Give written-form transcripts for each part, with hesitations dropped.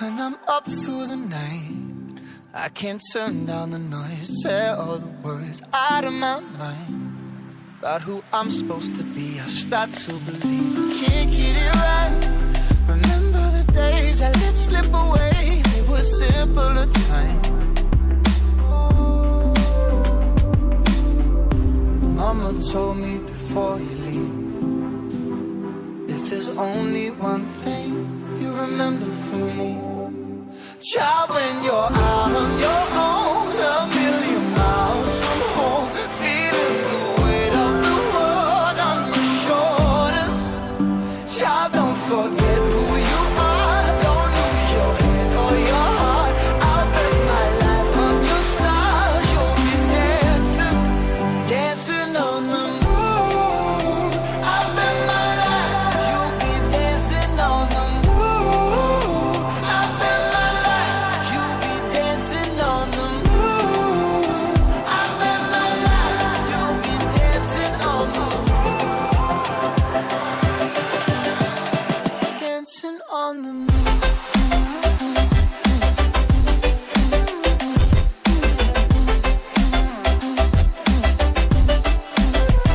When I'm up through the night, I can't turn down the noise. Say all the words out of my mind about who I'm supposed to be. I start to believe I can't get it right. Remember the days I let slip away. They were simpler times. Mama told me before you leave, if there's only one thing you remember from me, child, when you're out on your own, a million miles from home, feeling the weight of the world on your shoulders. Child, don't forget who you are. Don't lose your head or your heart. I'll bet my life on your stars. You'll be dancing, dancing on the moon. I'll bet my life you'll be dancing on the moon. I'll bet my life you'll be dancing on the moon. I'll bet my life you'll be dancing on the moon. Dancing on the moon.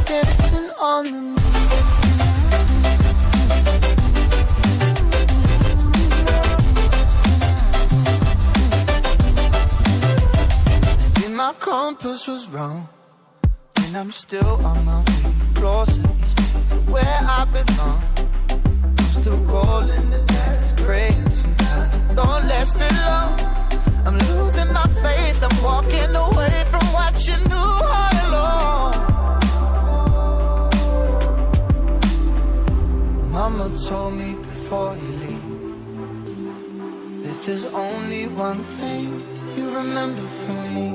Dancing on the moon. Maybe my compass was wrong, and I'm still on my way closer each day to where I belong. I'm still rolling the dice, praying sometimes it don't last that long. I'm losing my faith, I'm walking away from what you knew all along. Mama told me before you leave, if there's only one thing you remember from me,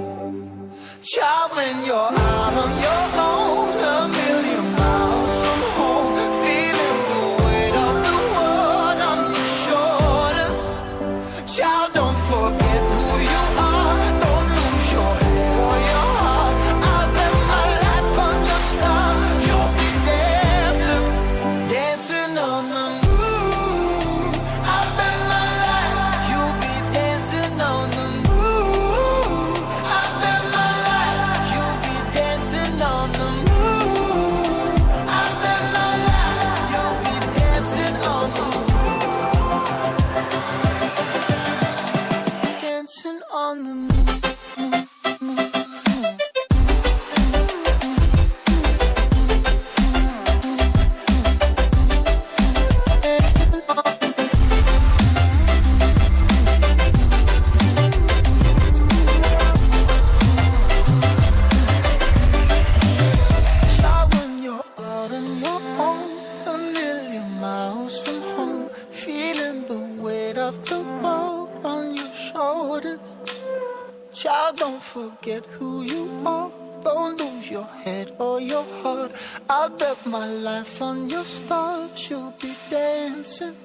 child, when you're out on your own, a million miles from home, feeling the weight of the world on your shoulders. Child, don't forget who you are. Don't lose your head or your heart. I'll bet my life on your stars. You'll be dancing, dancing on the moon. I'll bet my life you'll be dancing on the moon. I'll bet my life you'll be dancing on the moon. I'll bet my life you'll be dancing on the moon. Dancing on the moon. Child, when you're out on your own, a million miles from home, feeling the weight of the world on your shoulders. Child, don't forget who you are. Don't lose your head or your heart. I'll bet my life on your stars. You'll be dancing.